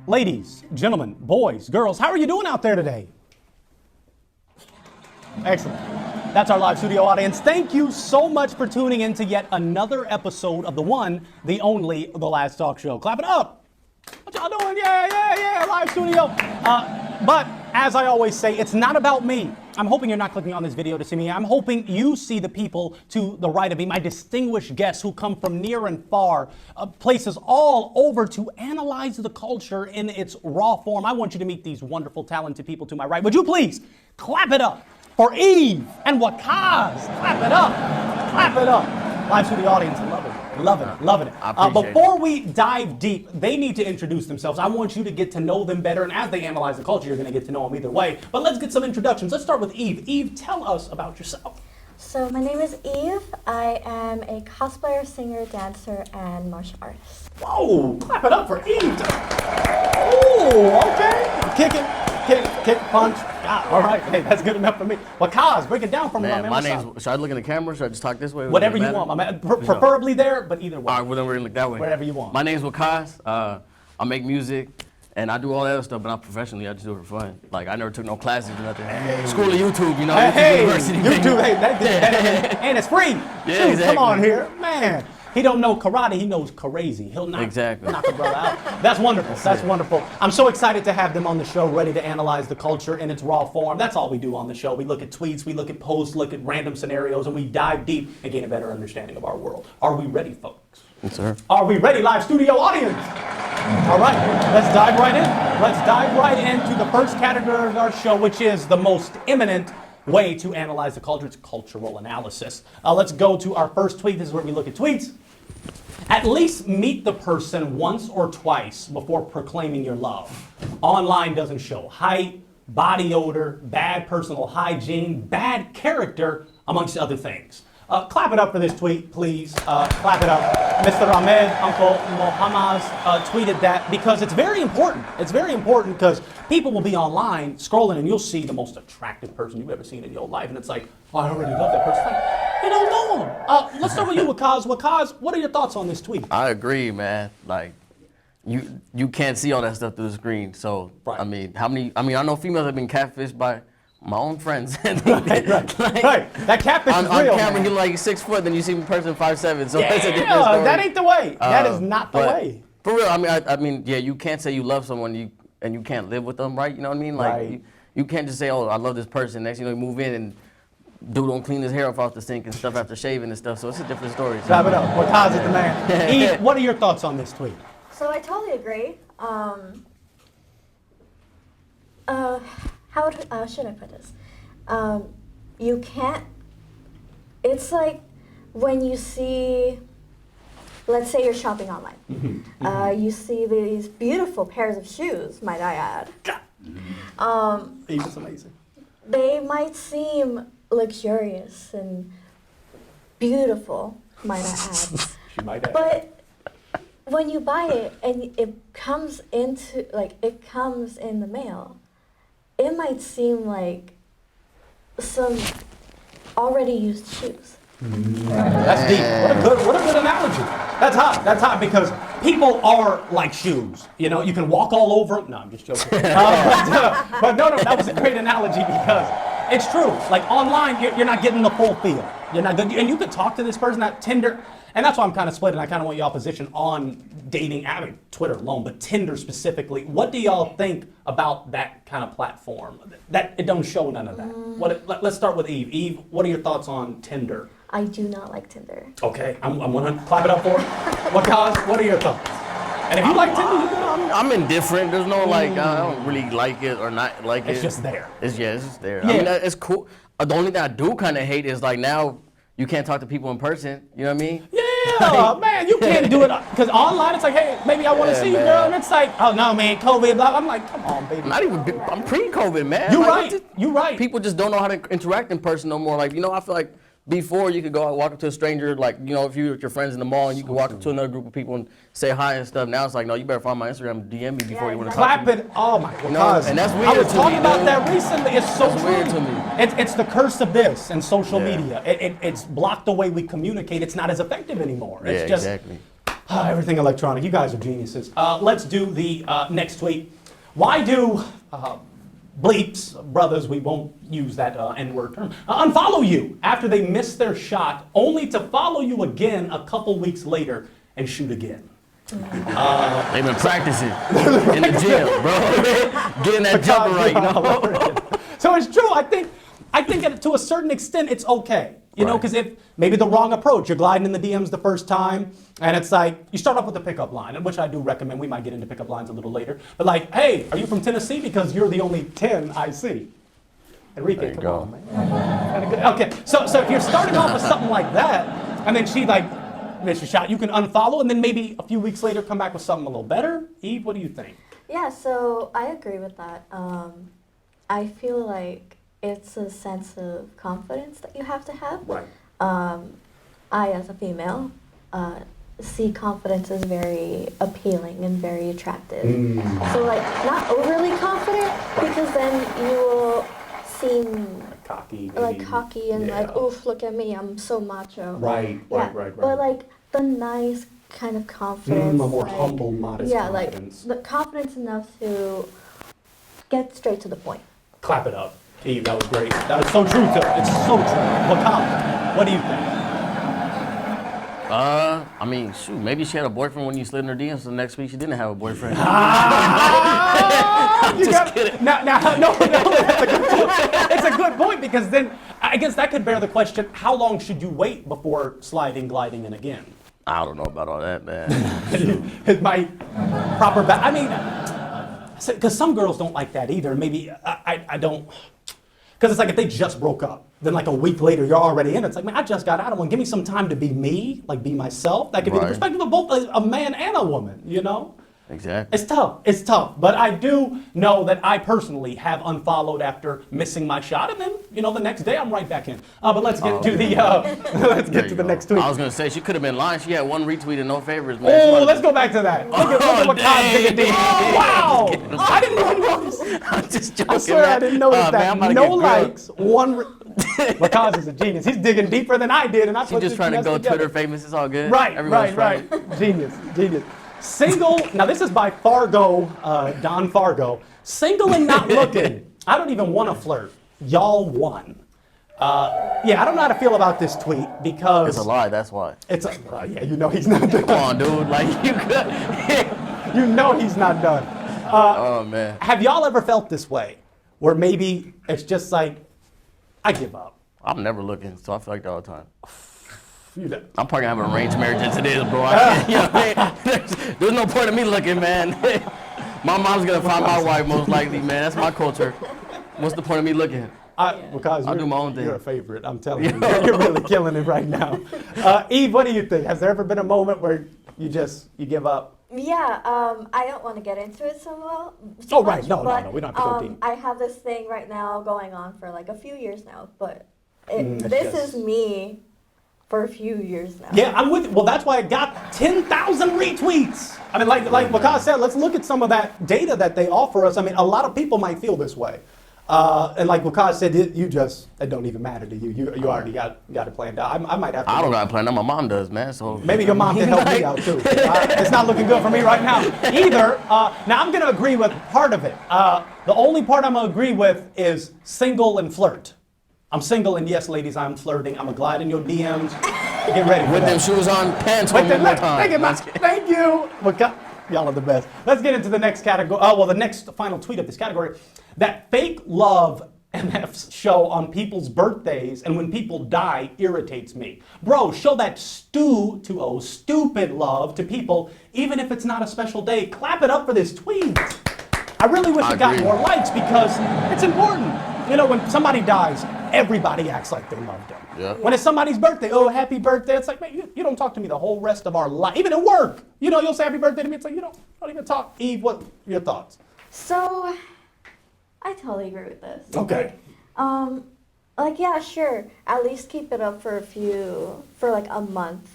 Ladies, gentlemen, boys, girls, how are you doing out there today? Excellent. That's our live studio audience. Thank you so much for tuning in to yet another episode of the one, the only, The Last Talk Show. Clap it up. What y'all doing? Yeah, live studio. But as I always say, it's not about me. I'm hoping you're not clicking on this video to see me. I'm hoping you see the people to the right of me, my distinguished guests who come from near and far, places all over to analyze the culture in its raw form. I want you to meet these wonderful, talented people to my right. Would you please clap it up for Eve and Waqqas? Clap it up. Clap it up. Live to the audience. Loving it. Before we dive deep, they need to introduce themselves. I want you to get to know them better, and as they analyze the culture, you're going to get to know them either way. But let's get some introductions. Let's start with Eve. Eve, tell us about yourself. So my name is Eve. I am a cosplayer, singer, dancer, and martial artist. Whoa, clap it up for Eve. Oh, okay. Kick, punch. All right, hey, that's good enough for me. Waqqas, break it down for me. My name's, should I look in the camera? Should I just talk this way? Whatever you want. Preferably there, but either way. All right, well then we're gonna look that way. Whatever you want. My name's Waqqas. I make music, and I do all that other stuff, but not professionally. I just do it for fun. Like, I never took no classes or nothing. Hey. School of YouTube, you know. Hey, university. YouTube, and it's free. Yeah, Dude, exactly. Come on here, man. He don't know karate, he knows crazy. He'll knock the brother out. That's wonderful, that's wonderful. I'm so excited to have them on the show, ready to analyze the culture in its raw form. That's all we do on the show. We look at tweets, we look at posts, look at random scenarios, and we dive deep and gain a better understanding of our world. Are we ready, folks? Yes, sir. Are we ready, live studio audience? All right, let's dive right in. Let's dive right into the first category of our show, which is the most imminent way to analyze the culture. It's cultural analysis. Let's go to our first tweet. This is where we look at tweets. At least meet the person once or twice before proclaiming your love. Online doesn't show height, body odor, bad personal hygiene, bad character, amongst other things. Clap it up for this tweet, please. Clap it up. Mr. Ahmed, Uncle Mohammed tweeted that because it's very important. It's very important because people will be online scrolling and you'll see the most attractive person you've ever seen in your life. And it's like, oh, I already love that person. Like, you don't know him. Let's start with you, Waqqas. Waqqas, what are your thoughts on this tweet? I agree, man. Like, you can't see all that stuff through the screen. So, right. I mean, I know females have been catfished by my own friends. Right. That catfish is real. On camera, you're like 6 foot, then you see a person 5'7". So that's a different story. That ain't the way. That is not the way. For real, I mean, yeah, you can't say you love someone and you can't live with them, right? You know what I mean? Like, right. you can't just say, oh, I love this person. Next, you move in and dude don't clean his hair off the sink and stuff after shaving and stuff. So it's a different story. Wrap it up. Waqqas is the man. Eve, what are your thoughts on this tweet? So I totally agree. How should I put this? You can't, it's like when you see, let's say you're shopping online. You see these beautiful pairs of shoes, might I add. It's amazing. They might seem luxurious and beautiful, might I add. She might add. But when you buy it and it comes in the mail, it might seem like some already used shoes. That's deep. What a good analogy. That's hot because people are like shoes. You know, you can walk all over. No, I'm just joking. But no, that was a great analogy because it's true. Like online, you're not getting the full feel. You're not good, and you could talk to this person at Tinder. And that's why I'm kind of split, and I kind of want y'all position on dating, I mean, Twitter alone, but Tinder specifically. What do y'all think about that kind of platform? That it don't show none of that. Let's start with Eve. Eve, what are your thoughts on Tinder? I do not like Tinder. Okay, I'm 100. Clap it up for it. Waqqas, what are your thoughts? And if you like Tinder, you can. I'm indifferent. There's no like, I don't really like it or not like it. It's just there. It's just there. Yeah. I mean, it's cool. The only thing I do kind of hate is like now you can't talk to people in person. You know what I mean? Yeah, man, you can't do it because online it's like, hey, maybe I want to see you, girl, and it's like, oh no, man, COVID, blah. I'm like, come on, baby. I'm pre-COVID, man. You're right. People just don't know how to interact in person no more. Like, I feel like before you could go out, walk up to a stranger, like, if you were with your friends in the mall and you could walk up to another group of people and say hi and stuff. Now it's like, no, you better find my Instagram, DM me before you want to talk to me. Clap it. Oh my God. And that's weird to me. I was talking about that recently. It's so weird to me. It's the curse of this and social media. It's blocked the way we communicate. It's not as effective anymore. It's just exactly. Everything electronic. You guys are geniuses. Let's do the next tweet. Why do bleeps, brothers, we won't use that N-word term, unfollow you after they miss their shot, only to follow you again a couple weeks later and shoot again? They've been practicing in the gym, bro. Getting that jumper right, you know? So it's true. I think to a certain extent it's okay. You know, because if maybe the wrong approach, you're gliding in the DMs the first time, and it's like, you start off with a pickup line, and which I do recommend. We might get into pickup lines a little later. But like, hey, are you from Tennessee? Because you're the only 10 I see. Enrique, come on, man. Okay, so if you're starting off with something like that, and then she like missed your shot, you can unfollow, and then maybe a few weeks later come back with something a little better. Eve, what do you think? Yeah, so I agree with that. I feel like it's a sense of confidence that you have to have. Right. I, as a female, see confidence as very appealing and very attractive. So, like, not overly confident, because then you will seem Cocky. like cocky and like, oof, look at me, I'm so macho. Right. But like the nice kind of confidence. A more like, humble, modest confidence. like the confidence enough to get straight to the point. Clap it up. Eve, that was great. That was so true to it. It's so true. Well, what do you think? I mean, shoot, maybe she had a boyfriend when you slid in her DMs, so the next week she didn't have a boyfriend. Just kidding. No, that's a good point. It's a good point, because then I guess that could bear the question, how long should you wait before gliding in again? I don't know about all that, man. It might proper I mean, because some girls don't like that either. Maybe I don't. Because it's like if they just broke up, then like a week later you're already in it. It's like, man, I just got out of one. Give me some time to be me, like be myself. That could be the perspective of both a man and a woman, you know? Exactly. It's tough. But I do know that I personally have unfollowed after missing my shot, and then, you know, the next day I'm right back in. But let's get to the the next tweet. I was gonna say she could have been lying. She had one retweet and no favorites, man. Oh, let's go back to that. Look at what Kyle digging deep. Wow! I didn't even notice. I'm just joking, I swear man. I didn't notice that. Man, No likes, one. Waqqas is a genius. He's digging deeper than I did, and I put just trying to go together. Twitter famous. It's all good. Right. Everyone's Genius. Single. Now this is by Fargo, Don Fargo. Single and not looking. I don't even want to flirt. Y'all won. Yeah, I don't know how to feel about this tweet, because It's a lie. That's why. it's a. Yeah, you know he's not done. Come on, dude. Like you could. You know he's not done. Oh man. Have y'all ever felt this way, where maybe it's just like, I give up? I'm never looking, so I feel like that all the time. You know. I'm probably gonna have an arranged marriage into this, bro. You know what I mean? There's no point in me looking, man. My mom's gonna find my wife most likely, man. That's my culture. What's the point of me looking? Because I'll do my own thing. You're a favorite. I'm telling you, you're really killing it right now. Eve, what do you think? Has there ever been a moment where you give up? Yeah, I don't want to get into it so Oh, right. much, No, but, we don't have to go deep. I have this thing right now going on for like a few years now, but this yes. is me for a few years now. Yeah, I'm with you. Well, that's why it got 10,000 retweets. I mean, like Waqqas said, let's look at some of that data that they offer us. I mean, a lot of people might feel this way. And like Waqqas said, it don't even matter to you. You already got it planned out. I might have to. I don't got a plan. My mom does, man. So maybe your mom can help me out too. It's not looking good for me right now either. Now I'm going to agree with part of it. The only part I'm going to agree with is single and flirt. I'm single, and yes, ladies, I'm flirting. I'm going to glide in your DMs. Get ready for with that. them shoes on, pants on one more time. Thank you. Y'all are the best. Let's get into the next category. The next final tweet of this category. That fake love MFs show on people's birthdays and when people die irritates me. Bro, show that stupid love to people, even if it's not a special day. Clap it up for this tweet. I really wish it got more likes, because it's important. You know, when somebody dies, everybody acts like they loved them. Yeah. When it's somebody's birthday, oh, happy birthday. It's like, man, you don't talk to me the whole rest of our life. Even at work, you know, you'll say happy birthday to me. It's like, you don't even talk. Eve, what are your thoughts? So, I totally agree with this. Okay. Yeah, sure. At least keep it up for like a month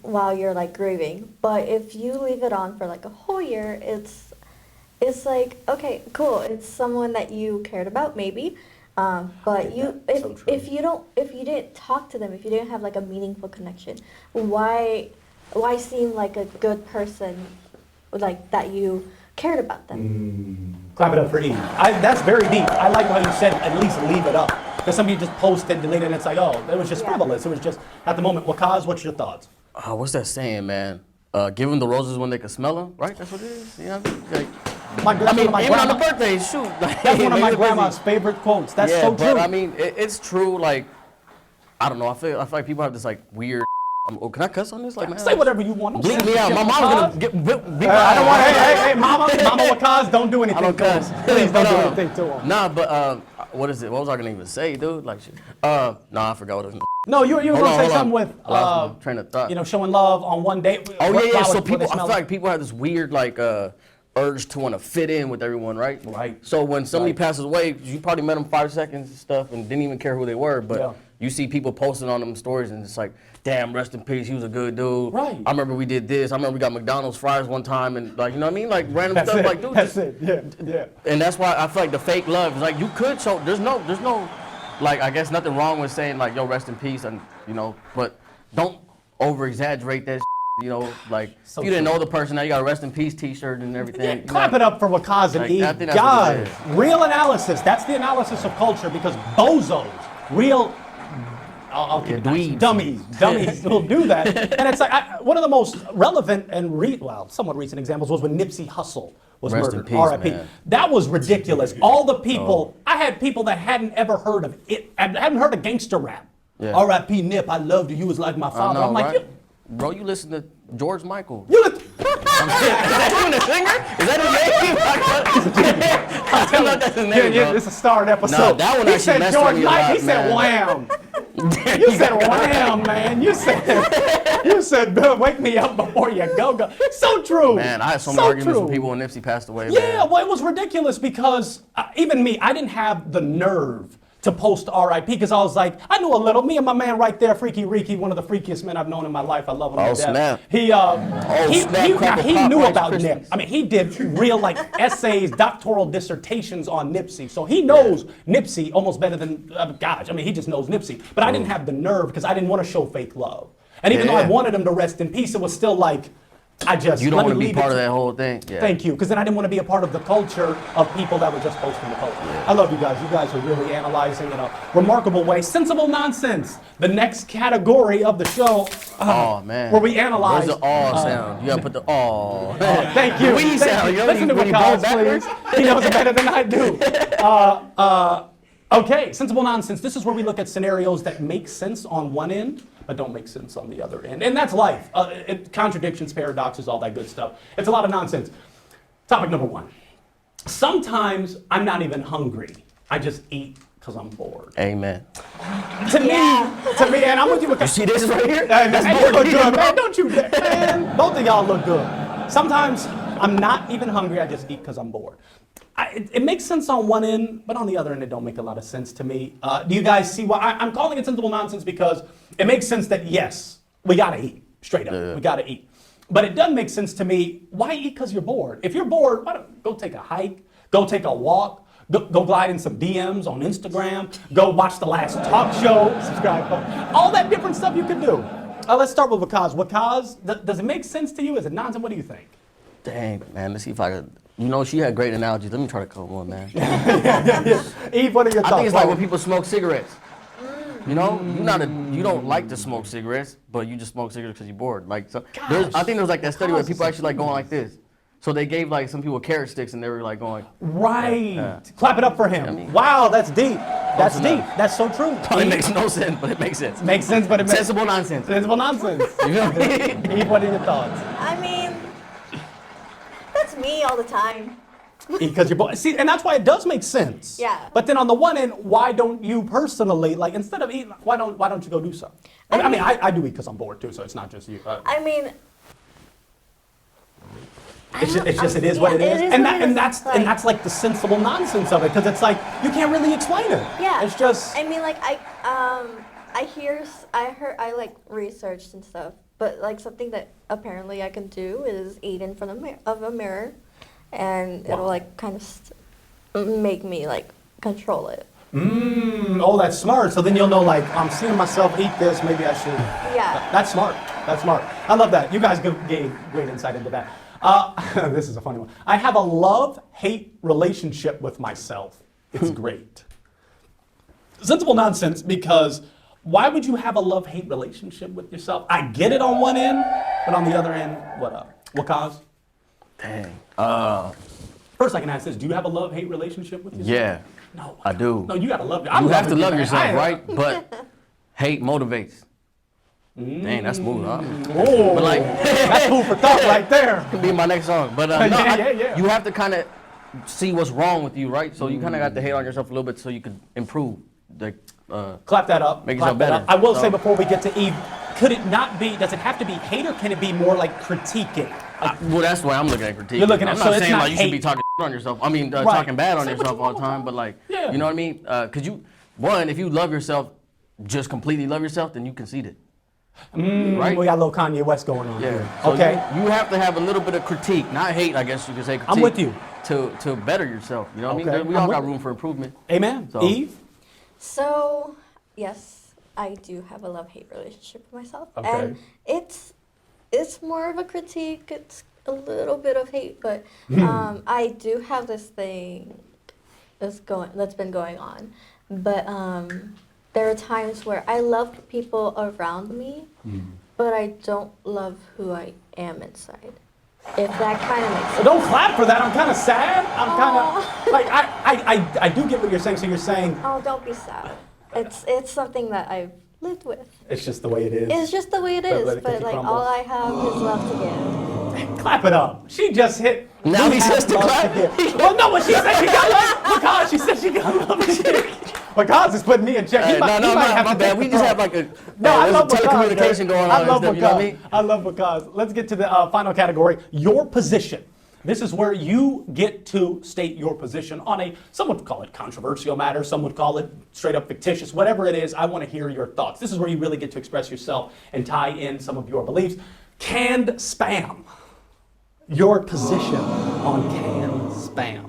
while you're like grieving. But if you leave it on for like a whole year, it's like, okay, cool. It's someone that you cared about, maybe. But if you didn't talk to them, if you didn't have like a meaningful connection, why why seem like a good person, like that you cared about them? Clap it up for Eve. That's very deep. I like how you said at least leave it up. Because some people just post and delete it and it's like, oh, it was just frivolous. It was just at the moment. Waqqas, what's your thoughts? What's that saying, man? Give them the roses when they can smell them, right? That's what it is. You know what I mean? Like, even on the birthday, shoot. Like, That's one of my grandma's favorite quotes. That's so true. But I mean, it's true. Like, I don't know. I feel like people have this like weird. Oh, can I cuss on this? Like, man, say whatever you want. Bleep me out. My mom's gonna get. I don't want. Hey, Mama Waqqas, don't do anything. I don't cuss. Please don't do anything to him. Nah, but what is it? What was I gonna even say, dude? Like, shit. Nah, I forgot what it was. No, you were gonna say something with train of thought. You know, showing love on one date. Oh yeah. So people, I feel like people have this weird like urge to want to fit in with everyone, right? Right. So when somebody passes away, you probably met them 5 seconds and stuff, and didn't even care who they were, but you see people posting on them stories, and it's like, damn, rest in peace, he was a good dude. Right. I remember we did this. I remember we got McDonald's fries one time, and like, you know what I mean? Like random stuff, like, dude. That's it. Yeah. And that's why I feel like the fake love is like, you could show. There's no, like, I guess nothing wrong with saying like, yo, rest in peace, and you know, but don't over exaggerate that. You know, like, So if you didn't true. know the person, now you got a rest in peace t-shirt and everything. Clap it up for Waqqas and Like, Eve. I think that's what it God, real analysis. That's the analysis of culture because bozos, real dweebs. dummies will do that. And it's like, one of the most relevant and somewhat recent examples was when Nipsey Hussle was Rest murdered. in peace, R.I.P. man. That was ridiculous. All the people, I had people that hadn't ever heard of it, hadn't heard of gangster rap. Yeah. R.I.P. Nip, I loved you. You was like my father. I'm like, right? Bro, you listen to George Michael. you Is that even a singer? Is that his name? I'm telling you, that's his name, bro. It's a starred episode. No, that one he actually said messed George with me a Mike. lot, He said man. wham. You said wham, man. You said Bill, wake me up before you go. So true. Man, I had so many arguments with people when Nipsey passed away. Yeah, man. well, it was ridiculous because even me, I didn't have the nerve to post RIP because I was like, I knew a little. Me and my man right there, Freaky Reeky, one of the freakiest men I've known in my life. I love him to death. Snap. He Snap, he knew Rice about Krispies. Nip. I mean, he did real like essays, doctoral dissertations on Nipsey. So he knows Nipsey almost better than gosh. I mean, he just knows Nipsey. But I didn't have the nerve because I didn't want to show fake love. And even though I wanted him to rest in peace, it was still like, You don't want to be part of that whole thing. Yeah. Thank you, because then I didn't want to be a part of the culture of people that were just posting the culture. Yeah. I love you guys. You guys are really analyzing in a remarkable way. Sensible nonsense, the next category of the show. Oh man. Where we analyze. Where's the aw sound? You gotta put the aw. Thank you. We Thank sound. you. You Listen to when you Waqqas, bow backwards. please. He knows it better than I do. Okay, sensible nonsense. This is where we look at scenarios that make sense on one end, but don't make sense on the other end. And that's life. Contradictions, paradoxes, all that good stuff. It's a lot of nonsense. Topic number 1. Sometimes I'm not even hungry. I just eat because I'm bored. Amen. To me, and I'm with you. You see this right here? That's That's you look bored. good, man. Don't you dare. Man, both of y'all look good. Sometimes I'm not even hungry. I just eat because I'm bored. It makes sense on one end, but on the other end, it don't make a lot of sense to me. Do you guys see why I'm calling it sensible nonsense? Because it makes sense that yes, we gotta eat straight up. Yeah. We gotta eat. But it doesn't make sense to me. Why eat because you're bored? If you're bored, why don't go take a hike, go take a walk, go glide in some DMs on Instagram, go watch the last talk show, subscribe, all that different stuff you can do. Let's start with Waqqas. Waqqas, does it make sense to you? Is it nonsense? What do you think? Dang, man. Let's see if I could. You know, she had great analogies. Let me try to come one, man. Eve, what are your thoughts? I think it's like when people smoke cigarettes. You know, you don't like to smoke cigarettes, but you just smoke cigarettes because you're bored. Like, so I think there was like that study where people actually like going like this. So they gave like some people carrot sticks and they were like going. Right. Yeah. Clap it up for him. I mean, wow, that's deep. That's deep. That's so true. Probably makes no sense, but it makes sense. Makes sense, but it makes Sensible nonsense. sensible nonsense. You know what I mean? Eve, what are your thoughts? I mean, that's me all the time. Because you're bored. See, and that's why it does make sense. Yeah. But then on the one end, why don't you personally, like instead of eating, why don't you go do something? I mean, I do eat because I'm bored too, so it's not just you. I mean, It is what it is. And that's like the sensible nonsense of it, because it's like you can't really explain it. yeah. It's just. I mean, like I like researched and stuff, but like something that apparently I can do is eat in front of a mirror, and it'll like kind of make me like control it. Oh, that's smart. So then you'll know, like, I'm seeing myself eat this. Maybe I should. Yeah. That's smart. That's smart. I love that. You guys gave great insight into that. This is a funny one. I have a love-hate relationship with myself. It's great. Sensible nonsense, because why would you have a love-hate relationship with yourself? I get it on one end, but on the other end, what up? Waqqas? Dang. First, I can ask this: do you have a love-hate relationship with yourself? Yeah. No, I do. No, you gotta love. You have to love yourself, right? But hate motivates. Dang, that's smooth, huh? Oh, But like, that's food for thought right there. could be my next song. But no, Yeah. you have to kind of see what's wrong with you, right? So you kind of got to hate on yourself a little bit so you could improve. Clap that up. Make Clap yourself that better. up. I will say So- before we get to Eve, could it not be? Does it have to be hate, or can it be more like critiquing? Well, that's why I'm looking at critique. You're looking at- I'm so not it's saying not like you should hate. be talking on yourself. I mean, Right. talking bad on Say what yourself you all the want. time. But like, Yeah. you know what I mean? Cause one, if you love yourself, just completely love yourself, then you concede it. Right? We got a little Kanye West going on Yeah. here. So Okay. You have to have a little bit of critique, not hate, I guess you could say critique. I'm with you. To better yourself. You know what I Okay. mean? We I'm all with got it. room for improvement. Amen. So- Eve. So, yes, I do have a love-hate relationship with myself. Okay. And it's more of a critique. It's a little bit of hate, but I do have this thing that's been going on. But there are times where I love people around me, but I don't love who I am inside. If that kind of makes sense. Well, don't clap for that. I'm kind of sad. I'm kind of like I do get what you're saying. So you're saying Oh, don't be sad. It's something that I've lived with. it's just the way it is. It's just the way it Let is, it but cookie like crumble. all I have is love to give. Clap it up. She just hit. Now we he have says to love clap. give. Well, no, what she said she got love. Because she said she got love. Because is putting me in check. He Hey, might- he no, might have my to bad. take We the just throne. have like a No, I there's love a telecommunication Waqqas, going I on love and stuff, you know what I mean? I love Waqqas. Let's get to the final category, your position. This is where you get to state your position on some would call it controversial matter, some would call it straight up fictitious, whatever it is, I want to hear your thoughts. This is where you really get to express yourself and tie in some of your beliefs. Canned spam. Your position on canned spam.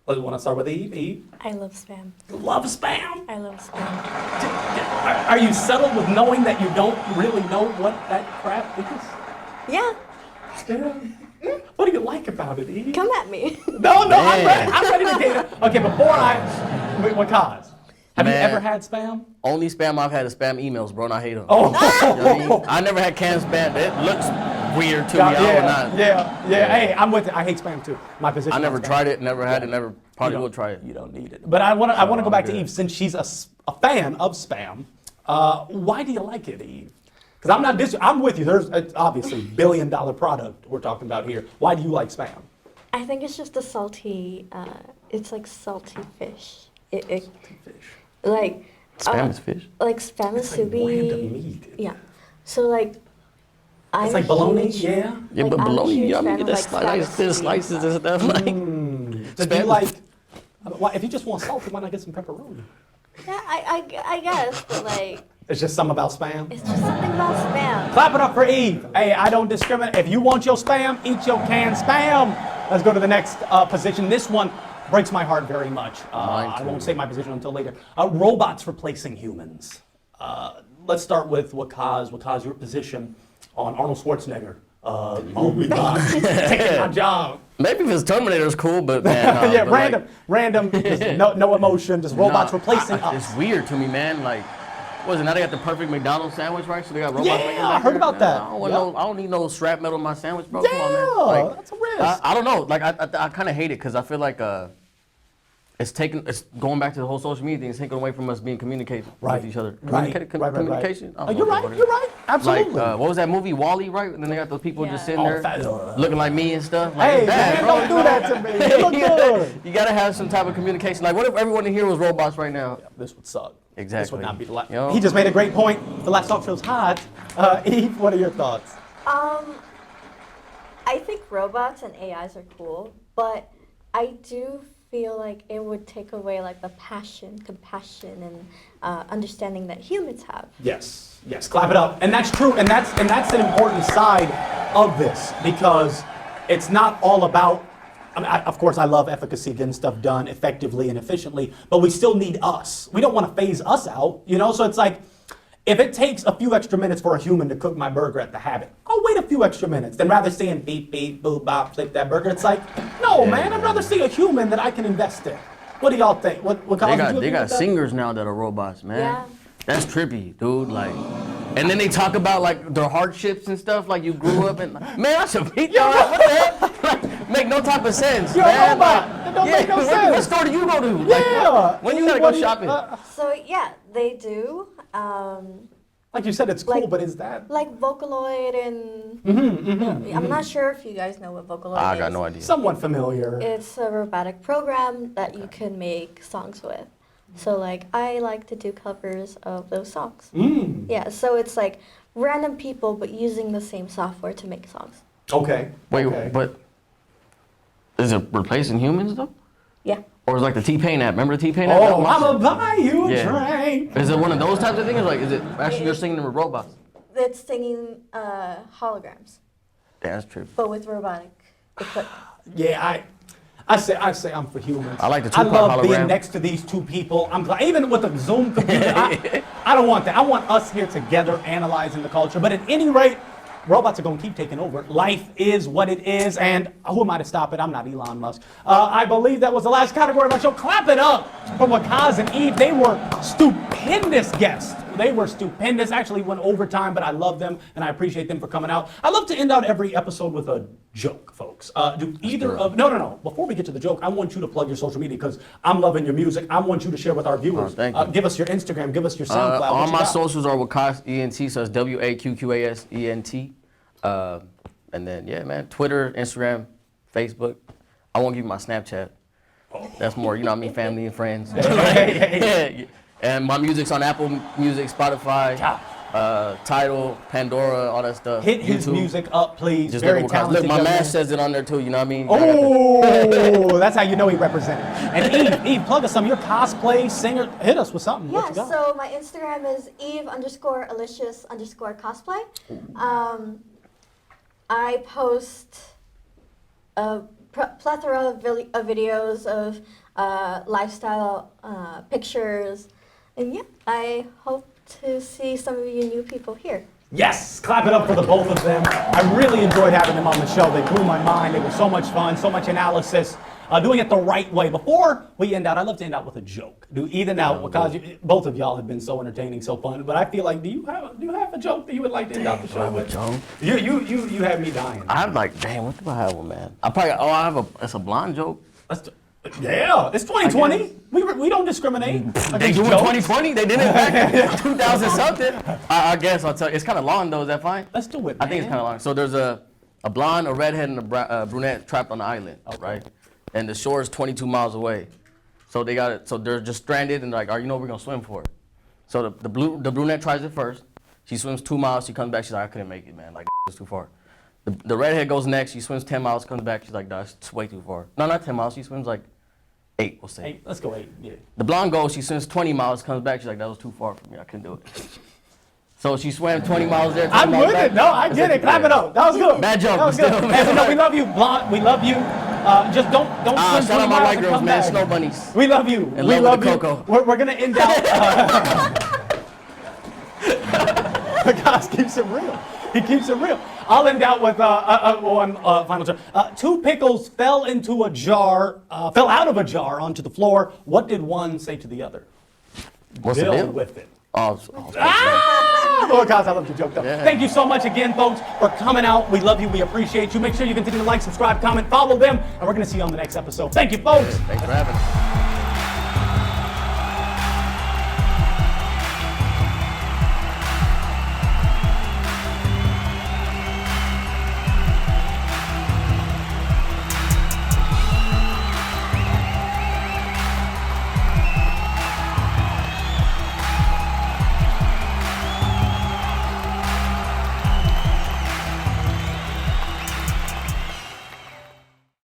We want to start with Eve. Eve, I love spam. love spam? I love spam. Are you settled with knowing that you don't really know what that crap is? Yeah, Spam? What do you like about it, Eve? come at me. No, I'm ready to date it. Okay, before wait, what cause? Have you Man. ever had spam? Only spam I've had is spam emails, bro, and I hate them. Oh, You know what I mean? I never had canned spam. It looks weird to me. I would not. yeah. Hey, I'm with it. I hate spam too. My position. I never on spam. tried it, never had it, never probably You will don't- try it. You don't need it. But I want to go back to good. Eve since she's a fan of spam. Why do you like it, Eve? Because I'm with you. It's obviously $1 billion product we're talking about here. Why do you like spam? I think it's just a salty. It's like salty fish. It like Spam is fish. like spam is It's like to random be. meat. Yeah. So like. It's like bologna, yeah. Yeah, Like, but I'm a bologna, huge I fan mean, of, that's like, nice spam thin and slices and stuff. Like, So do you Spam. like? Well, if you just want salty, why not get some pepperoni? Yeah, I guess, but like It's just something about spam. it's just something about spam. Clap it up for Eve. Hey, I don't discriminate. If you want your spam, eat your canned spam. Let's go to the next position. This one breaks my heart very much. Mine I too. won't say my position until later. Robots replacing humans. Let's start with Waqqas, your position on Arnold Schwarzenegger. Robots taking my job. maybe if it's Terminator, it's cool, but man, Yeah, but random, just no emotion, just robots replacing us. It's weird to me, man. Like, what is it? Now they got the perfect McDonald's sandwich, right? So they got robots Yeah, making it I back heard there? about that. I don't, want Yep. I don't need no strap metal in my sandwich, bro. Come on, man. Yeah, Like, that's a risk. I don't know. Like, I kind of hate it because I feel like it's going back to the whole social media thing. It's taking away from us being communicated Right. with each other. Right. Communication. I don't You're know right. what it is. You're right. Absolutely. Like, what was that movie, Wall-E, right? And then they got those people just Yeah. sitting there looking like me and stuff. Like, Hey, it's bad, man, bro. don't do that to me. You look good. You gotta have some type of communication. Like, what if everyone in here was robots right now? This would suck. This Exactly. would not be the last. You know? He just made a great point. The last talk show's hot. Eve, what are your thoughts? I think robots and AIs are cool, but I do feel like it would take away like the passion, compassion, and understanding that humans have. Yes, clap it up. And that's true, and that's an important side of this because it's not all about I mean, of course, I love efficacy, getting stuff done effectively and efficiently, but we still need us. We don't want to phase us out, you know? So it's like, if it takes a few extra minutes for a human to cook my burger at the Habit, I'll wait a few extra minutes than rather seeing beep, beep, boop, bop, flip that burger. It's like, no, man, I'd rather see a human that I can invest in. What do y'all think? What They got singers now that are robots, man. Yeah. That's trippy, dude. Like, and then they talk about like their hardships and stuff. Like you grew up and man, I should beat y'all. What the hell? Like, make no type of sense. You're man. a robot. That don't make no sense. What store do you go to? Yeah. Like, when you gotta go shopping? So yeah, they do. Like you said, it's cool, but is that? Like Vocaloid and I'm not sure if you guys know what Vocaloid is. I got no idea. Somewhat familiar. It's a robotic program that you can make songs with. So like I like to do covers of those songs. Yeah, so it's like random people but using the same software to make songs. Okay. Wait, okay. but is it replacing humans though? Yeah. Or is it like the T-Pain app? Remember the T-Pain app? Oh, I'ma buy you a Yeah. train. Is it one of those types of things? Or like, is it actually you're singing with robots? It's singing holograms, Yeah, that's true. but with robotic equipment. Yeah, I say I'm for humans. I like the I Tupac love being hologram. next to these two people. I'm glad, even with a Zoom computer. I don't want that. I want us here together analyzing the culture. But at any rate, robots are going to keep taking over. Life is what it is, and who am I to stop it? I'm not Elon Musk. I believe that was the last category of our show. Clap it up for Waqqas and Eve. They were stupendous guests. They were stupendous. Actually went overtime, but I love them, and I appreciate them for coming out. I love to end out every episode with a joke, folks. Do either of... No. Before we get to the joke, I want you to plug your social media, because I'm loving your music. I want you to share with our viewers. Thank you. Give us your Instagram. Give us your SoundCloud. All What you my got? socials are Waqqas ENT, so it's WAQQASENT. And then, yeah, man, Twitter, Instagram, Facebook. I won't give you my Snapchat. That's more, you know what I mean, family and friends. Yeah. And my music's on Apple Music, Spotify, Tidal, Pandora, all that stuff. Hit his YouTube. music up, please. Just Very look, talented. look, my young man man. says it on there too, you know what I mean? Oh, that's how you know he represented. And Eve, plug us some. Your cosplay, singer. Hit us with something. What Yeah, you got? so my Instagram is Eve_Alicious_cosplay. I post a plethora of videos of lifestyle pictures. And yeah, I hope to see some of you new people here. Yes, clap it up for the both of them. I really enjoyed having them on the show. They blew my mind. They were so much fun, so much analysis. Doing it the right way. Before we end out, I love to end out with a joke. Because both of y'all have been so entertaining, so fun. But I feel like, do you have a joke that you would like to end out the show with? You have me dying. I'm like, damn, what do I have one, man? It's a blonde joke. Yeah, it's 2020. We don't discriminate. They do it 2020. They did it back in 2000 something. I guess I'll tell you. It's kind of long though. Is that fine? Let's do it, I think it's man. kind of long. So there's a blonde, a redhead, and a brunette trapped on the island, right? And the shore is 22 miles away. So they got it. So they're just stranded and like, you know, we're gonna swim for it. So the brunette tries it first. She swims 2 miles. She comes back. She's like, I couldn't make it, man. Like it's too far. The redhead goes next. She swims 10 miles. Comes back. She's like, no, it's way too far. No, not 10 miles. She swims like 8, we'll say. 8. Let's go 8. Yeah. The blonde goes, she swims 20 miles, comes back, she's like, that was too far for me, I couldn't do it. So she swam 20 miles there, 20 I'm miles with back. it. No, I get it. Clap it up. That was good. Bad joke, That was but good. still. And, no, we love you, blonde. We love you. Just don't swim 20 Shout out my miles white and girls, come man, back. snow bunnies. We love you. In We love love with you. the cocoa. We're gonna end out. Guys, keeps it real. He keeps it real. I'll end out with one final joke. 2 pickles fell out of a jar onto the floor. What did one say to the other? What's the Deal deal? with it. Oh, Oh, guys, I love your joke, though. Yeah. Thank you so much again, folks, for coming out. We love you. We appreciate you. Make sure you continue to like, subscribe, comment, follow them, and we're going to see you on the next episode. Thank you, folks. thanks for having me.